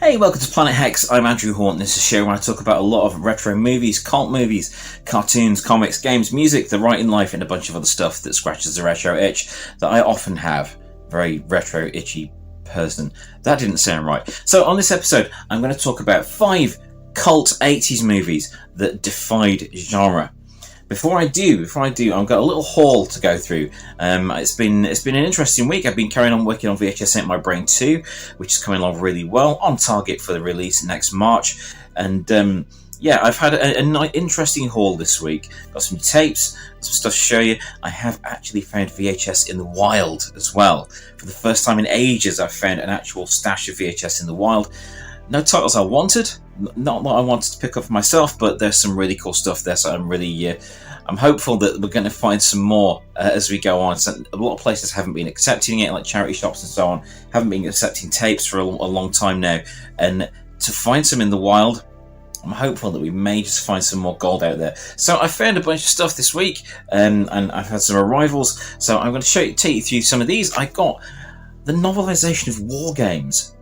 Hey, welcome to Planet Hex. I'm Andrew Horton. This is a show where I talk about a lot of retro movies, cult movies, cartoons, comics, games, music, the writing life, and a bunch of other stuff that scratches the retro itch that I often have. Very retro itchy person. That didn't sound right. So on this episode, I'm going to talk about 5 cult 80s movies that defied genre. Before I do, I've got a little haul to go through. It's been an interesting week. I've been carrying on working on vhsatemybrain 2, which is coming along really well, on target for the release next March. And I've had an interesting haul this week. Got some tapes, some stuff to show you. I have actually found VHS in the wild as well. For the first time in ages, I've found an actual stash of VHS in the wild. No titles I wanted, not what I wanted to pick up for myself, but there's some really cool stuff there, so I'm hopeful that we're going to find some more as we go on. So a lot of places haven't been accepting it, like charity shops and so on, haven't been accepting tapes for a long time now, and to find some in the wild, I'm hopeful that we may just find some more gold out there. So I found a bunch of stuff this week, and I've had some arrivals, so I'm going to take you through some of these. I got the novelization of war games.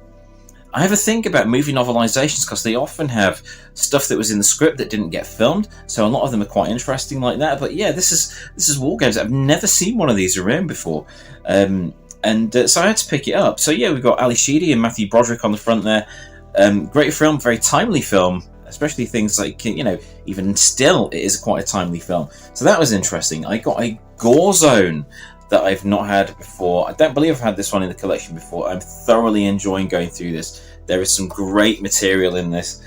I have a think about movie novelizations because they often have stuff that was in the script that didn't get filmed, so a lot of them are quite interesting like that. But yeah, this is war games. I've never seen one of these around before, so I had to pick it up. So yeah, we've got Ali Sheedy and Matthew Broderick on the front there. Great film, very timely film, especially things like, even still, it is quite a timely film. So that was interesting. I got a Gore Zone that I've not had before. I don't believe I've had this one in the collection before. I'm thoroughly enjoying going through this. There is some great material in this,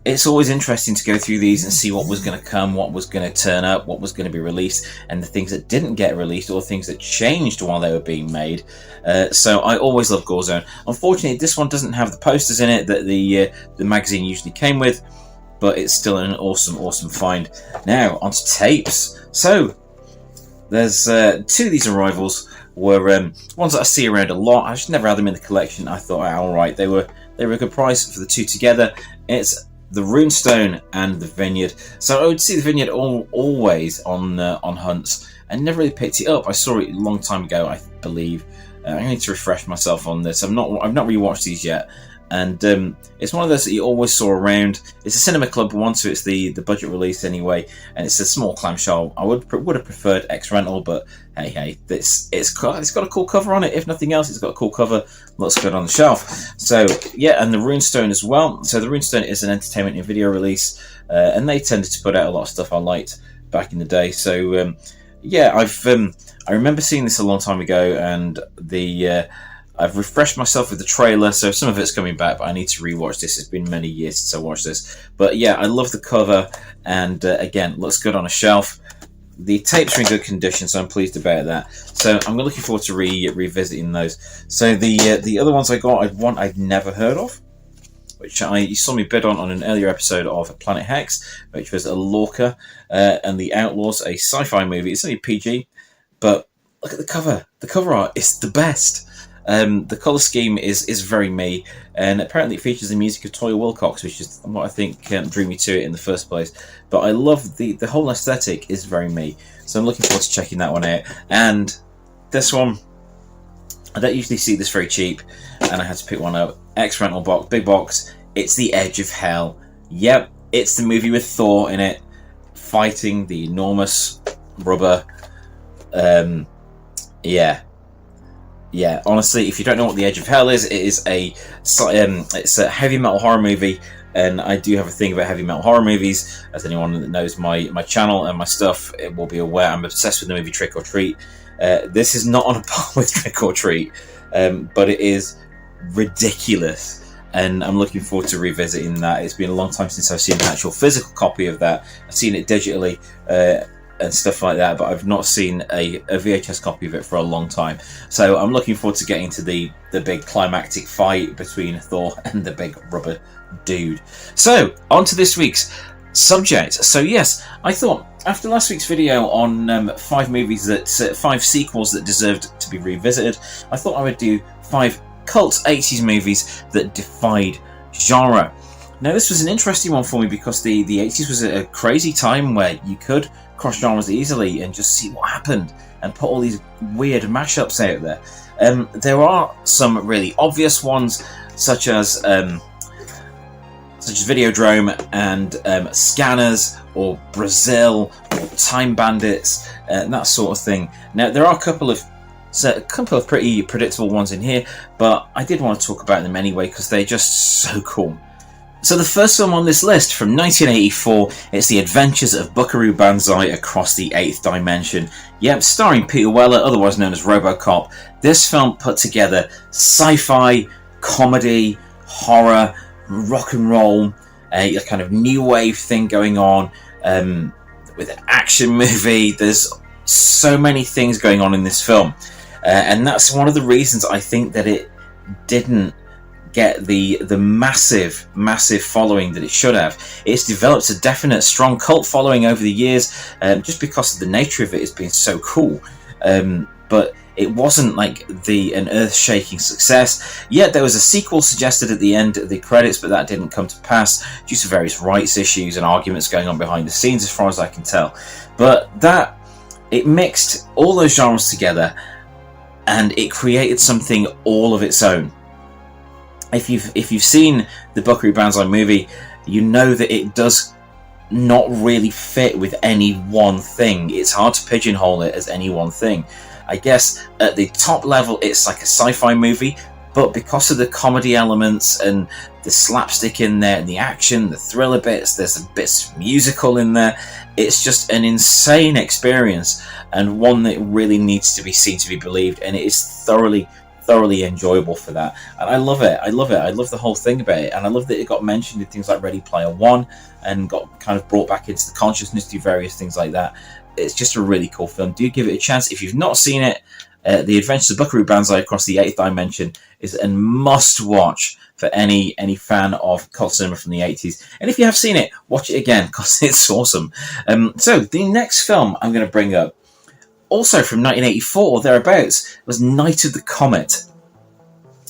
it's always interesting to go through these and see what was going to come, what was going to turn up, what was going to be released, and the things that didn't get released or things that changed while they were being made. So I always love Gore Zone. Unfortunately, this one doesn't have the posters in it that the magazine usually came with, but it's still an awesome find. Now, onto tapes. So, there's 2 of these arrivals were ones that I see around a lot. I just never had them in the collection. I thought, alright, they were a good price for the 2 together. It's the Runestone and the Vineyard. So I would see the Vineyard always on hunts, and never really picked it up. I saw it a long time ago, I believe. I need to refresh myself on this. I've not rewatched these yet. And it's one of those that you always saw around. It's a Cinema Club one, so it's the budget release anyway, and it's a small clamshell. I would have preferred X rental, but hey, it's got a cool cover on it. If nothing else, it's got a cool cover. Looks good on the shelf. So yeah, and the Runestone as well. So the Runestone is an entertainment and video release, and they tended to put out a lot of stuff I liked back in the day. So I remember seeing this a long time ago, and I've refreshed myself with the trailer, so some of it's coming back, but I need to rewatch this. It's been many years since I watched this. But yeah, I love the cover, and again, looks good on a shelf. The tapes are in good condition, so I'm pleased about that. So I'm looking forward to revisiting those. So the other ones I got, one I'd never heard of, which you saw me bid on an earlier episode of Planet Hex, which was a Lorca and the Outlaws, a sci-fi movie. It's only PG, but look at the cover. The cover art is the best. The colour scheme is very me, and apparently it features the music of Toya Wilcox, which is what I think drew me to it in the first place. But I love the whole aesthetic is very me, so I'm looking forward to checking that one out. And this one, I don't usually see this very cheap, and I had to pick one up. X rental box, big box. It's The Edge of Hell. Yep, it's the movie with Thor in it, fighting the enormous rubber. Yeah, honestly, if you don't know what The Edge of Hell is, it is it's a heavy metal horror movie, and I do have a thing about heavy metal horror movies. As anyone that knows my channel and my stuff, it will be aware I'm obsessed with the movie Trick or Treat. This is not on a par with Trick or Treat, but it is ridiculous, and I'm looking forward to revisiting that. It's been a long time since I've seen an actual physical copy of that. I've seen it digitally, and stuff like that, but I've not seen a VHS copy of it for a long time. So I'm looking forward to getting to the big climactic fight between Thor and the big rubber dude. So, on to this week's subject. So yes, I thought after last week's video on 5 movies that 5 sequels that deserved to be revisited, I thought I would do 5 cult 80s movies that defied genre. Now, this was an interesting one for me because the 80s was a crazy time where you could cross genres easily and just see what happened and put all these weird mashups out there. There are some really obvious ones, such as Videodrome and Scanners, or Brazil, or Time Bandits, and that sort of thing. Now, there are a couple of pretty predictable ones in here, but I did want to talk about them anyway because they're just so cool. So the first film on this list, from 1984, it's The Adventures of Buckaroo Banzai Across the Eighth Dimension. Yep, starring Peter Weller, otherwise known as RoboCop. This film put together sci-fi, comedy, horror, rock and roll, a kind of new wave thing going on, with an action movie. There's so many things going on in this film, and that's one of the reasons I think that it didn't get the massive following that it should have. It's developed a definite strong cult following over the years, just because of the nature of it as being so cool, but it wasn't like an earth-shaking success. Yet there was a sequel suggested at the end of the credits, but that didn't come to pass due to various rights issues and arguments going on behind the scenes, as far as I can tell. But it mixed all those genres together, and it created something all of its own. If you've seen the Buckaroo Banzai movie, you know that it does not really fit with any one thing. It's hard to pigeonhole it as any one thing. I guess at the top level it's like a sci-fi movie, but because of the comedy elements and the slapstick in there and the action, the thriller bits, there's a bit musical in there, it's just an insane experience, and one that really needs to be seen to be believed, and it is thoroughly enjoyable for that. And I love it. I love the whole thing about it, and I love that it got mentioned in things like Ready Player One and got kind of brought back into the consciousness through various things like that. It's just a really cool film. Do give it a chance if you've not seen it. The Adventures of Buckaroo Banzai Across the Eighth Dimension is a must watch for any fan of cult cinema from the 80s. And if you have seen it, watch it again because it's awesome. So the next film I'm going to bring up, also from 1984 or thereabouts, was Night of the Comet.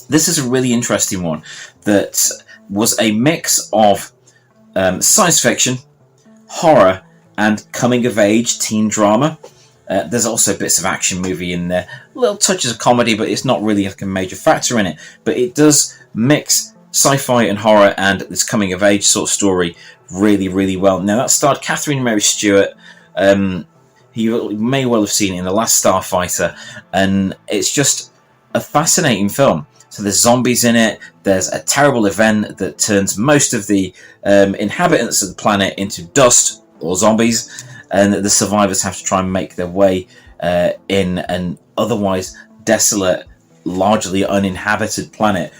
This is a really interesting one that was a mix of science fiction, horror, and coming-of-age teen drama. There's also bits of action movie in there, little touches of comedy, but it's not really like a major factor in it. But it does mix sci-fi and horror and this coming-of-age sort of story really well. Now, that starred Catherine Mary Stewart. You may well have seen it in The Last Starfighter, and it's just a fascinating film. So there's zombies in it, there's a terrible event that turns most of the inhabitants of the planet into dust or zombies, and the survivors have to try and make their way in an otherwise desolate, largely uninhabited planet.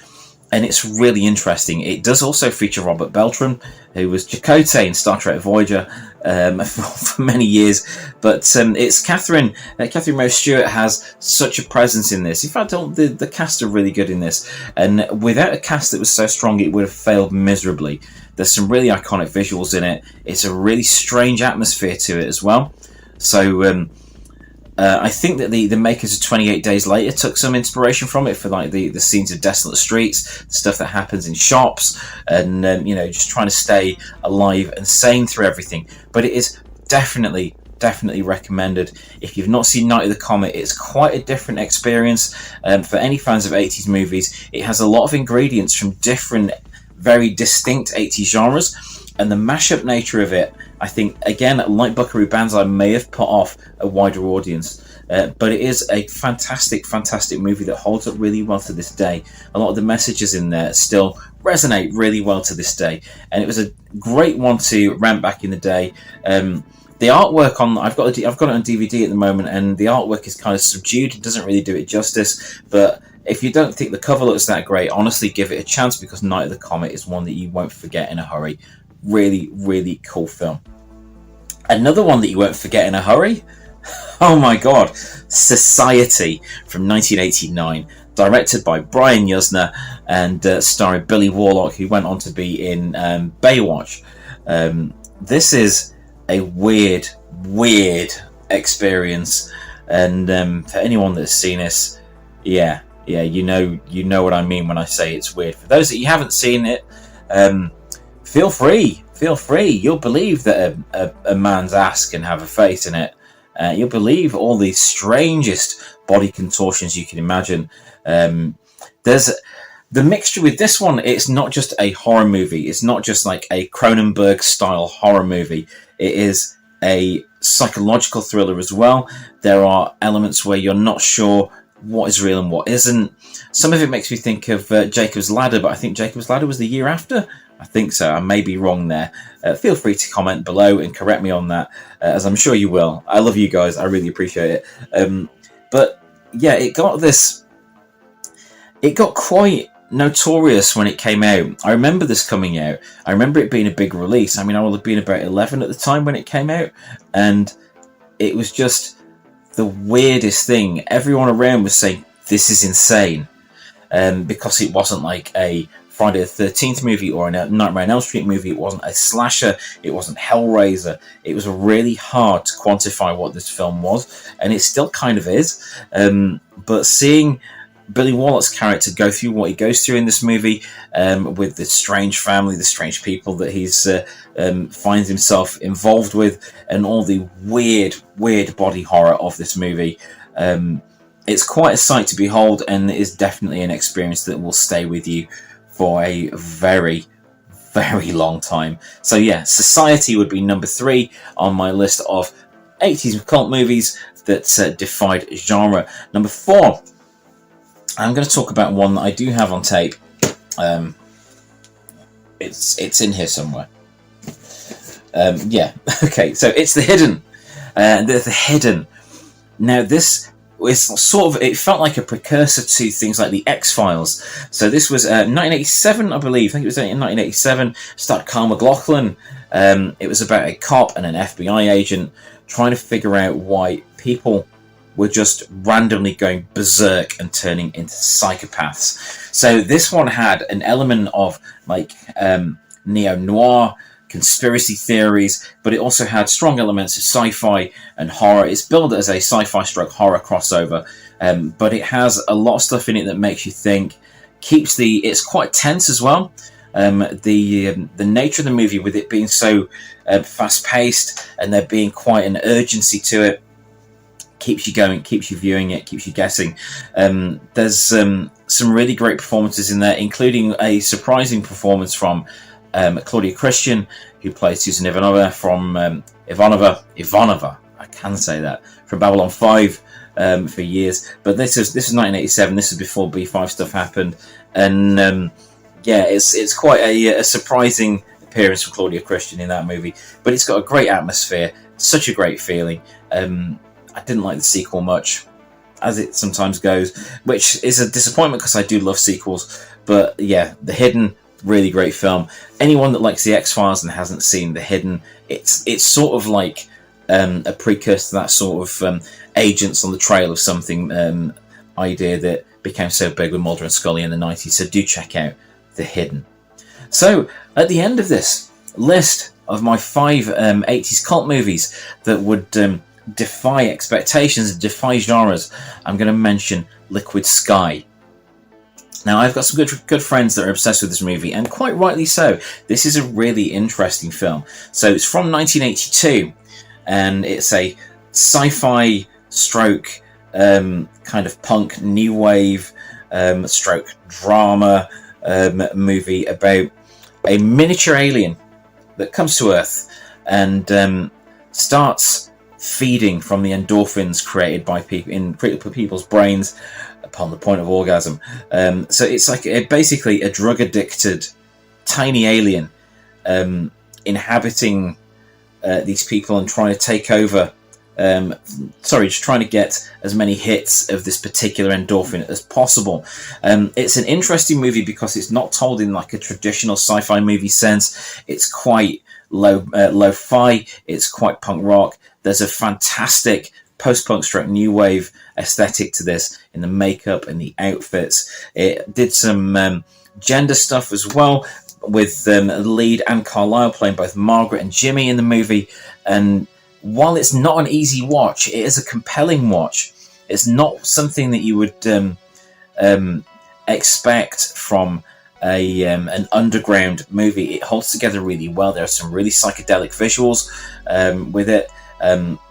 And it's really interesting. It does also feature Robert Beltran, who was Chakotay in Star Trek Voyager for many years. But it's Catherine Mary Stewart has such a presence in this. In fact, the cast are really good in this. And without a cast that was so strong, it would have failed miserably. There's some really iconic visuals in it. It's a really strange atmosphere to it as well. So I think that the makers of 28 Days Later took some inspiration from it for like the scenes of desolate streets, stuff that happens in shops, and just trying to stay alive and sane through everything. But it is definitely recommended. If you've not seen Night of the Comet, it's quite a different experience. For any fans of 80s movies, it has a lot of ingredients from different, very distinct 80s genres, and the mashup nature of it, I think, again, like Buckaroo Banzai, may have put off a wider audience. But it is a fantastic movie that holds up really well to this day. A lot of the messages in there still resonate really well to this day. And it was a great one to rent back in the day. The artwork I've got it on DVD at the moment, and the artwork is kind of subdued. It doesn't really do it justice. But if you don't think the cover looks that great, honestly, give it a chance, because Night of the Comet is one that you won't forget in a hurry. Really cool film. Another one that you won't forget in a hurry, oh my god, Society from 1989, directed by Brian Yuzna and starring Billy Warlock, who went on to be in Baywatch. This is a weird experience, and for anyone that's seen this, yeah, you know what I mean when I say it's weird. For those that you haven't seen it, feel free. You'll believe that a man's ass can have a face in it. You'll believe all the strangest body contortions you can imagine. There's the mixture with this one. It's not just a horror movie. It's not just like a Cronenberg style horror movie. It is a psychological thriller as well. There are elements where you're not sure what is real and what isn't. Some of it makes me think of Jacob's Ladder, but I think Jacob's Ladder was the year after. I think so. I may be wrong there. Feel free to comment below and correct me on that, as I'm sure you will. I love you guys. I really appreciate it. But yeah, it got quite notorious when it came out. I remember this coming out. I remember it being a big release. I mean, I would have been about 11 at the time when it came out, and it was just the weirdest thing. Everyone around was saying, this is insane, because it wasn't like a Friday the 13th movie or a Nightmare on Elm Street movie. It wasn't a slasher. It wasn't Hellraiser. It was really hard to quantify what this film was, and it still kind of is. But seeing Billy Wallott's character go through what he goes through in this movie, with the strange family, the strange people that he's finds himself involved with, and all the weird body horror of this movie, it's quite a sight to behold, and it is definitely an experience that will stay with you for a very, very long time. So yeah, Society would be number 3 on my list of 80s cult movies that defied genre. Number 4, I'm going to talk about one that I do have on tape. It's in here somewhere. Yeah, okay, so it's The Hidden. The Hidden. Now, this was sort of, it felt like a precursor to things like the X-Files. So this was 1987, I believe. I think it was in 1987. Starred Carl McLachlan. It was about a cop and an FBI agent trying to figure out why people were just randomly going berserk and turning into psychopaths. So this one had an element of like neo-noir, conspiracy theories, but it also had strong elements of sci-fi and horror. It's billed as a sci-fi stroke horror crossover, but it has a lot of stuff in it that makes you think. It's quite tense as well. The nature of the movie, with it being so fast-paced and there being quite an urgency to it, keeps you going, keeps you viewing it, keeps you guessing. There's some really great performances in there, including a surprising performance from Claudia Christian, who plays Susan Ivanova from Ivanova. I can say that, from Babylon 5 for years. But this is 1987. This is before B5 stuff happened, and yeah, it's quite a surprising appearance from Claudia Christian in that movie. But it's got a great atmosphere, such a great feeling. I didn't like the sequel much, as it sometimes goes, which is a disappointment because I do love sequels. But yeah, The Hidden, really great film. Anyone that likes the X-Files and hasn't seen The Hidden, it's sort of like a precursor to that sort of agents on the trail of something idea that became so big with Mulder and Scully in the 90s. So do check out The Hidden. So at the end of this list of my 5 80s cult movies that would defy expectations and defy genres, I'm going to mention Liquid Sky. Now, I've got some good friends that are obsessed with this movie, and quite rightly so. This is a really interesting film. So it's from 1982, and it's a sci-fi stroke kind of punk new wave stroke drama movie about a miniature alien that comes to Earth and starts feeding from the endorphins created by people in people's brains upon the point of orgasm. So it's like basically a drug-addicted tiny alien inhabiting these people and trying to take over. Just trying to get as many hits of this particular endorphin as possible. It's an interesting movie because it's not told in like a traditional sci-fi movie sense. It's quite lo-fi. It's quite punk rock. There's a fantastic post-punk stroke new wave aesthetic to this in the makeup and the outfits. It did some gender stuff as well, with the lead Anne Carlisle playing both Margaret and Jimmy in the movie. And while it's not an easy watch, it is a compelling watch. It's not something that you would expect from an underground movie. It holds together really well. There are some really psychedelic visuals with it,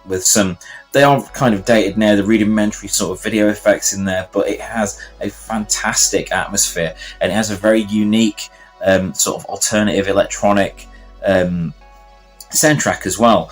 with some, they are kind of dated now, the rudimentary sort of video effects in there, but it has a fantastic atmosphere, and it has a very unique sort of alternative electronic soundtrack as well.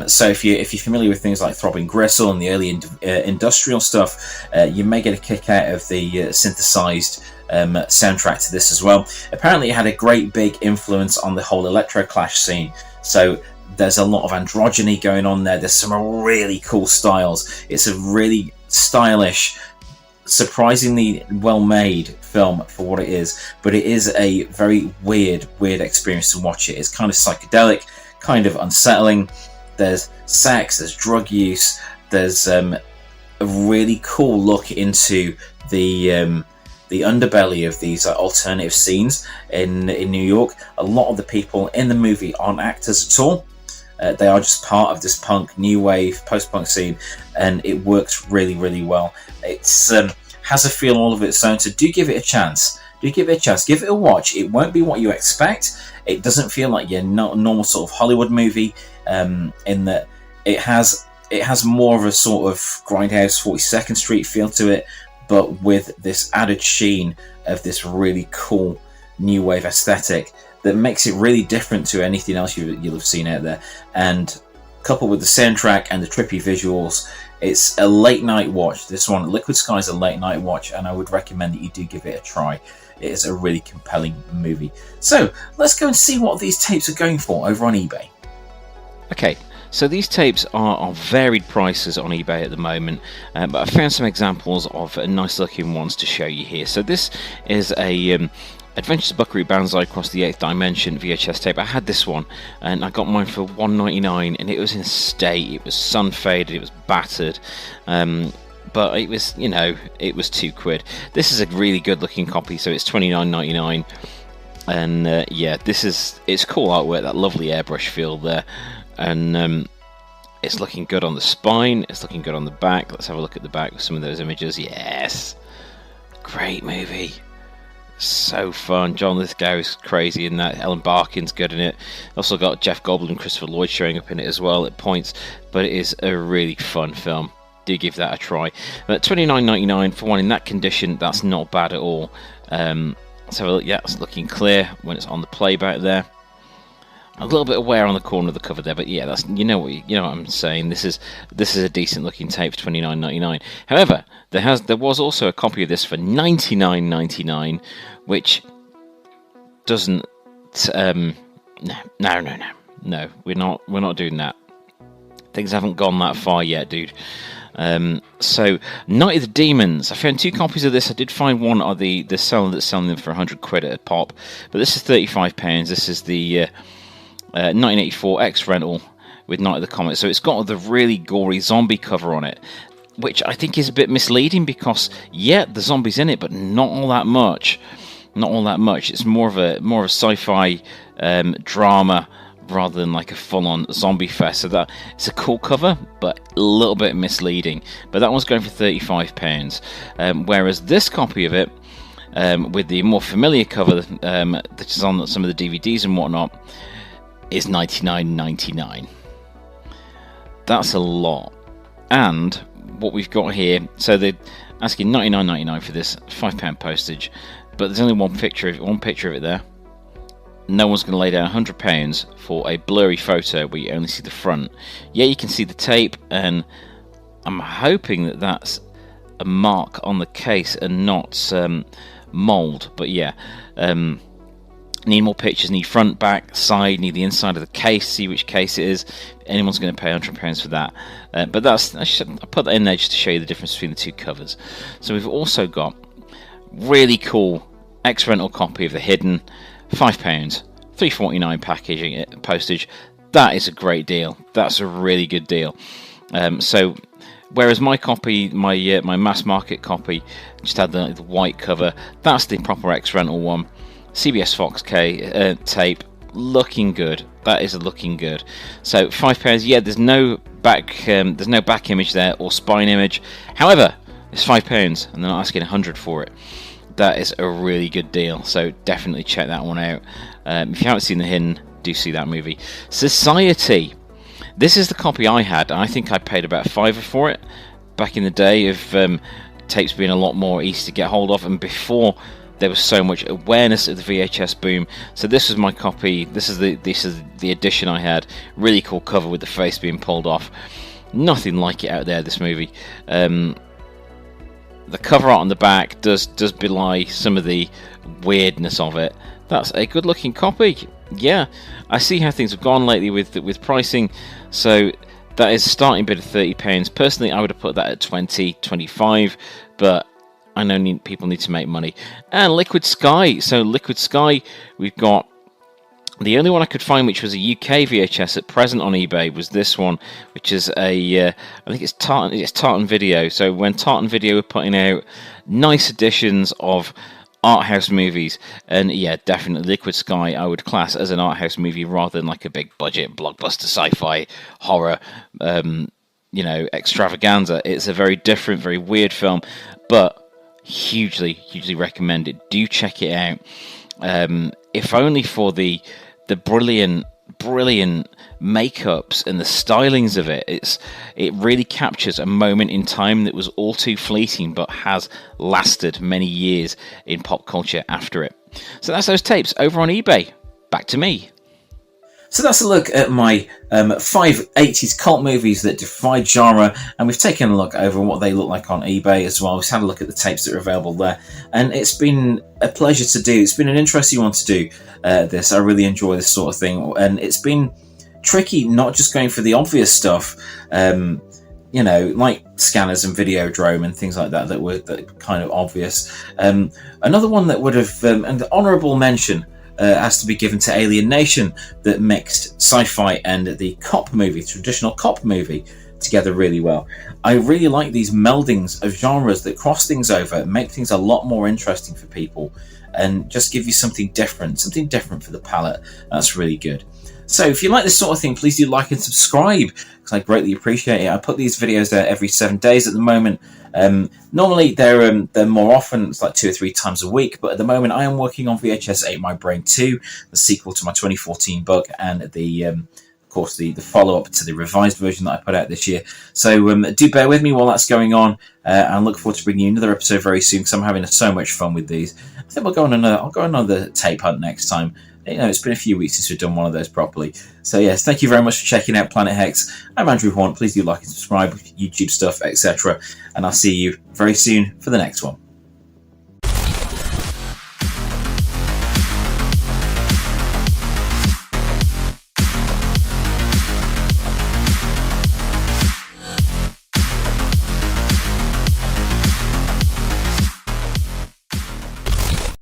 So if you're familiar with things like Throbbing Gristle and the early industrial stuff, you may get a kick out of the synthesized soundtrack to this as well. Apparently it had a great big influence on the whole electroclash scene, so there's a lot of androgyny going on there. There's some really cool styles. It's a really stylish, surprisingly well made film for what it is, but it is a very weird experience to watch it. It's kind of psychedelic, kind of unsettling. There's sex, there's drug use, there's a really cool look into the underbelly of these alternative scenes in New York. A lot of the people in the movie aren't actors at all. They are just part of this punk, new wave, post-punk scene, and it works really, really well. It's has a feel all of its own, so do give it a chance. Give it a watch. It won't be what you expect. It doesn't feel like your normal sort of Hollywood movie, in that it has more of a sort of Grindhouse 42nd Street feel to it, but with this added sheen of this really cool new wave aesthetic that makes it really different to anything else you'll have seen out there. And coupled with the soundtrack and the trippy visuals, it's a late night watch. This one, Liquid Sky, is a late night watch, and I would recommend that you do give it a try. It is a really compelling movie. So let's go and see what these tapes are going for over on eBay. Okay, so these tapes are varied prices on eBay at the moment, but I found some examples of nice looking ones to show you here. So this is a Adventures of Buckaroo Banzai Across the 8th Dimension VHS tape. I had this one and I got mine for $1.99, and it was in state, it was sun faded, it was battered, but it was, you know, it was £2. This is a really good looking copy, so it's $29.99, and yeah, it's cool artwork, that lovely airbrush feel there, and it's looking good on the spine, it's looking good on the back. Let's have a look at the back with some of those images. Yes, great movie. So fun. John Lithgow is crazy in that. Ellen Barkin's good in it. Also got Jeff Goldblum and Christopher Lloyd showing up in it as well at points. But it is a really fun film. Do give that a try. But $29.99 for one in that condition, that's not bad at all. Let's have a look. Yeah, it's looking clear when it's on the playback there. A little bit of wear on the corner of the cover there, but yeah, that's you know what I'm saying. This is a decent looking tape for $29.99. However, there was also a copy of this for $99.99, which doesn't. No, we're not doing that. Things haven't gone that far yet, dude. So Night of the Demons. I found two copies of this. I did find one of the seller that's selling them for £100 at a pop, but this is £35. This is the 1984 X rental with Night of the Comet. So it's got the really gory zombie cover on it, which I think is a bit misleading because yeah, the zombies in it, but not all that much. Not all that much. It's more of a sci-fi drama rather than like a full-on zombie fest. So that it's a cool cover, but a little bit misleading. But that one's going for £35. Whereas this copy of it, with the more familiar cover that is on some of the DVDs and whatnot, is $99.99. That's a lot. And what we've got here, so they're asking $99.99 for this, £5 postage, but there's only one picture of it there. No one's going to lay down £100 for a blurry photo where you only see the front. Yeah, you can see the tape, and I'm hoping that that's a mark on the case and not mould. But yeah, need more pictures, need front, back, side, need the inside of the case, see which case it is. Anyone's going to pay £100 for that. But I put that in there just to show you the difference between the two covers. So we've also got really cool X-Rental copy of The Hidden, £5, $3.49 packaging postage. That is a great deal. That's a really good deal. So whereas my copy, my mass market copy, just had the white cover, that's the proper X-Rental one. CBS Fox tape, looking good. That is looking good. So £5. Yeah, there's no back image there or spine image. However, it's £5, and they're not asking $100 for it. that is a really good deal. So definitely check that one out. If you haven't seen The Hidden, do see that movie. Society. This is the copy I had. I think I paid about £5 for it back in the day of tapes being a lot more easy to get hold of, and before there was so much awareness of the VHS boom. So this was my copy. This is the edition I had. Really cool cover with the face being pulled off. Nothing like it out there, this movie. The cover art on the back does belie some of the weirdness of it. That's a good looking copy. Yeah, I see how things have gone lately with pricing. So that is a starting bid of £30. Personally, I would have put that at 20, 25, but I know people need to make money. And Liquid Sky. So Liquid Sky, we've got the only one I could find which was a UK VHS at present on eBay was this one, which is I think it's Tartan Video. So when Tartan Video were putting out nice editions of art house movies, and yeah, definitely Liquid Sky I would class as an art house movie rather than like a big budget blockbuster sci-fi horror extravaganza. It's a very different, very weird film, but hugely recommend it. Do check it out. If only for the brilliant makeups and the stylings of it. It really captures a moment in time that was all too fleeting but has lasted many years in pop culture after it. So that's those tapes over on eBay. Back to me. So that's a look at my 5 80s cult movies that defied genre, and we've taken a look over what they look like on eBay as well. We've had a look at the tapes that are available there, and it's been a pleasure to do. It's been an interesting one to do this. I really enjoy this sort of thing, and it's been tricky not just going for the obvious stuff, like scanners and Videodrome and things like that were kind of obvious. Another one that would have, an honourable mention, has to be given to Alien Nation, that mixed sci-fi and the cop movie, traditional cop movie, together really well. I really like these meldings of genres that cross things over, make things a lot more interesting for people, and just give you something different for the palate. That's really good. So if you like this sort of thing, please do like and subscribe, because I greatly appreciate it. I put these videos there every 7 days at the moment. Normally they're more often, it's like 2 or 3 times a week, but at the moment I am working on vhsatemybrain 2, the sequel to my 2014 book, and of course the follow-up to the revised version that I put out this year. So do bear with me while that's going on, and look forward to bringing you another episode very soon, because I'm having so much fun with these. I think I'll go on another tape hunt next time. It's been a few weeks since we've done one of those properly. So yes, thank you very much for checking out Planet Hex. I'm Andrew Horn. Please do like and subscribe, YouTube stuff, etc. And I'll see you very soon for the next one.